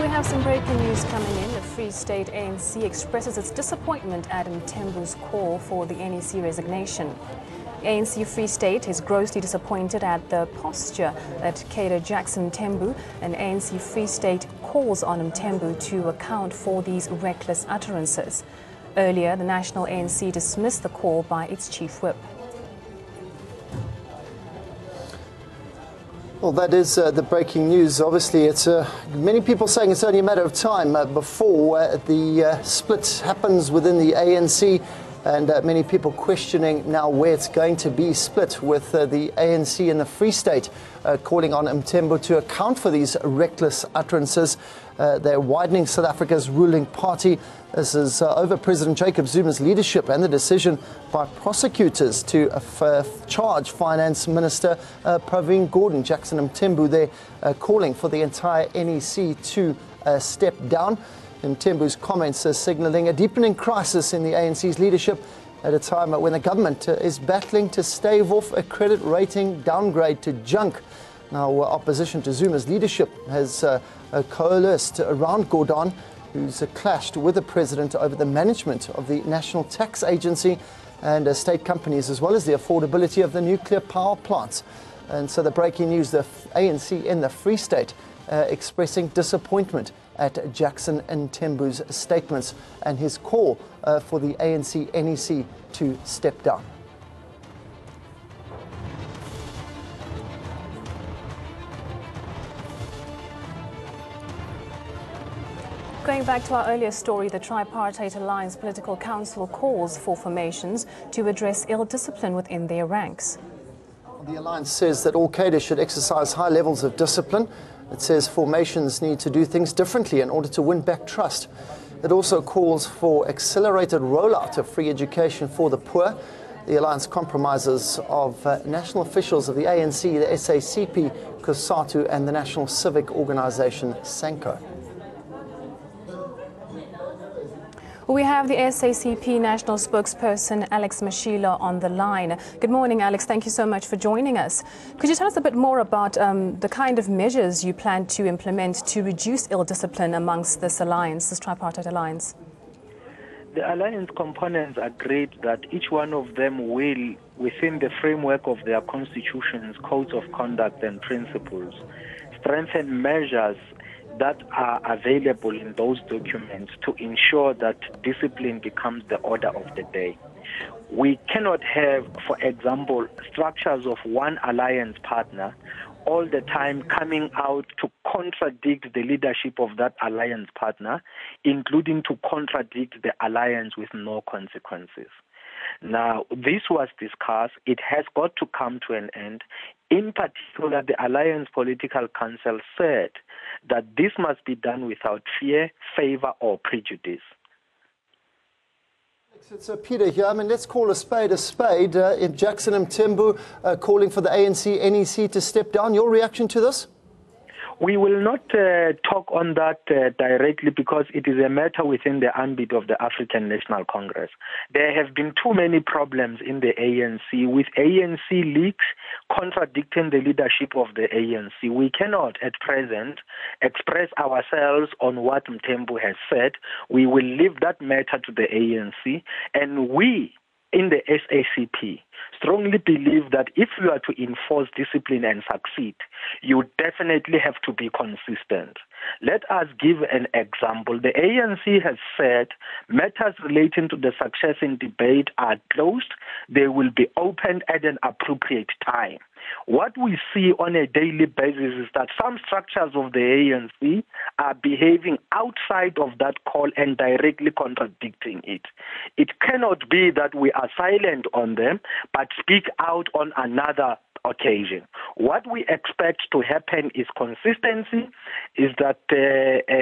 We have some breaking news coming in. The Free State ANC expresses its disappointment at Mthembu's call for the NEC resignation. ANC Free State is grossly disappointed at the posture that cadre Jackson Mthembu, and ANC Free State calls on Mthembu to account for these reckless utterances. Earlier, the National ANC dismissed the call by its chief whip. Well, that is the breaking news. Obviously, it's many people saying it's only a matter of time before the split happens within the ANC, and many people questioning now where it's going to be split, with the ANC in the Free State calling on Mthembu to account for these reckless utterances. They're widening South Africa's ruling party. This is over President Jacob Zuma's leadership and the decision by prosecutors to charge Finance Minister Pravin Gordhan. Jackson Mthembu there calling for the entire NEC to step down. Mthembu's comments are signalling a deepening crisis in the ANC's leadership at a time when the government is battling to stave off a credit rating downgrade to junk. Now, opposition to Zuma's leadership has coalesced around Gordhan, who's clashed with the president over the management of the National Tax Agency and state companies, as well as the affordability of the nuclear power plants. And so the breaking news, the ANC in the Free State expressing disappointment at Jackson Mthembu's statements and his call for the ANC NEC to step down. Going back to our earlier story, the Tripartite Alliance Political Council calls for formations to address ill discipline within their ranks. The alliance says that all cadres should exercise high levels of discipline. It says formations need to do things differently in order to win back trust. It also calls for accelerated rollout of free education for the poor. The alliance compromises of national officials of the ANC, the SACP, COSATU and the National Civic Organisation, SANCO. We have the SACP National Spokesperson Alex Mashila on the line. Good morning, Alex. Thank you so much for joining us. Could you tell us a bit more about the kind of measures you plan to implement to reduce ill discipline amongst this alliance, this tripartite alliance? The alliance components agreed that each one of them will, within the framework of their constitutions, codes of conduct and principles, strengthen measures that are available in those documents to ensure that discipline becomes the order of the day. We cannot have, for example, structures of one alliance partner all the time coming out to contradict the leadership of that alliance partner, including to contradict the alliance with no consequences. Now, this was discussed. It has got to come to an end. In particular, the Alliance Political Council said that this must be done without fear, favor, or prejudice. It's Peter here. I mean, let's call a spade a spade. If Jackson Mthembu calling for the ANC NEC to step down, your reaction to this? We will not talk on that directly because it is a matter within the ambit of the African National Congress. There have been too many problems in the ANC, with ANC leaks contradicting the leadership of the ANC. We cannot at present express ourselves on what Mthembu has said. We will leave that matter to the ANC, and we in the SACP strongly believe that if you are to enforce discipline and succeed, you definitely have to be consistent. Let us give an example. The ANC has said matters relating to the succession debate are closed. They will be opened at an appropriate time. What we see on a daily basis is that some structures of the ANC are behaving outside of that call and directly contradicting it. It cannot be that we are silent on them but speak out on another occasion. What we expect to happen is consistency, is that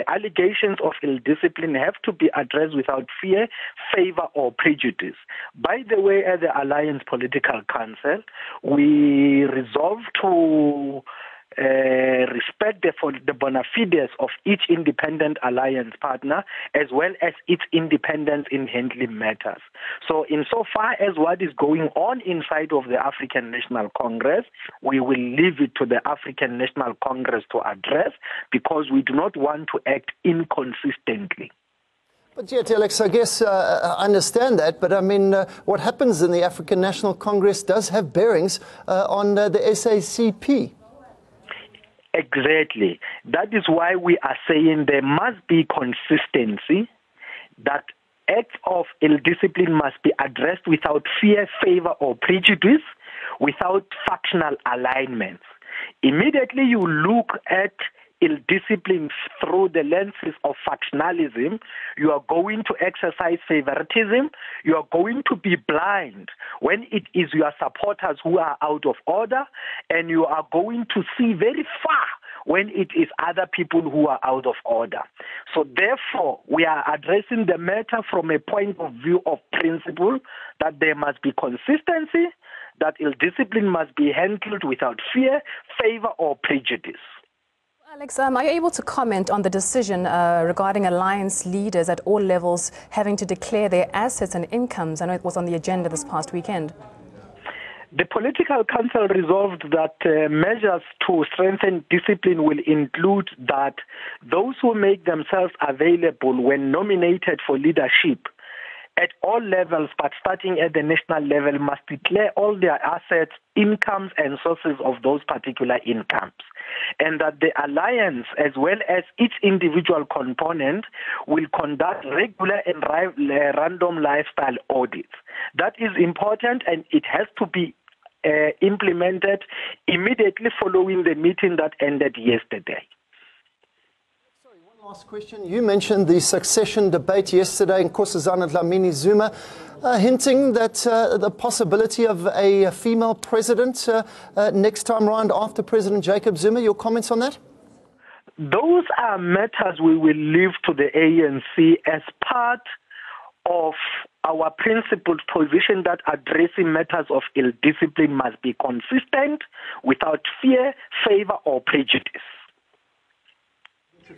allegations of ill discipline have to be addressed without fear, favor, or prejudice. By the way, at the Alliance Political Council, we resolve to respect the bona fides of each independent alliance partner, as well as its independence in handling matters. So insofar as what is going on inside of the African National Congress, we will leave it to the African National Congress to address, because we do not want to act inconsistently. But yet, Alex, I guess I understand that, but I mean, what happens in the African National Congress does have bearings on the SACP. Exactly. That is why we are saying there must be consistency, that acts of ill discipline must be addressed without fear, favor, or prejudice, without factional alignments. Immediately you look at ill discipline through the lenses of factionalism, you are going to exercise favoritism, you are going to be blind when it is your supporters who are out of order, and you are going to see very far when it is other people who are out of order. So therefore, we are addressing the matter from a point of view of principle, that there must be consistency, that ill discipline must be handled without fear, favor, or prejudice. Alex, are you able to comment on the decision regarding alliance leaders at all levels having to declare their assets and incomes? I know it was on the agenda this past weekend. The Political Council resolved that measures to strengthen discipline will include that those who make themselves available when nominated for leadership at all levels, but starting at the national level, must declare all their assets, incomes, and sources of those particular incomes. And that the alliance, as well as each individual component, will conduct regular and random lifestyle audits. That is important, and it has to be implemented immediately following the meeting that ended yesterday. Last question. You mentioned the succession debate yesterday in Nkosazana Dlamini Zuma, hinting that the possibility of a female president next time round after President Jacob Zuma. Your comments on that? Those are matters we will leave to the ANC as part of our principled position that addressing matters of ill discipline must be consistent, without fear, favor, or prejudice.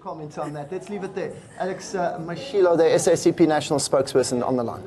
Comment on that. Let's leave it there. Alex Mashilo, the SACP national spokesperson, on the line.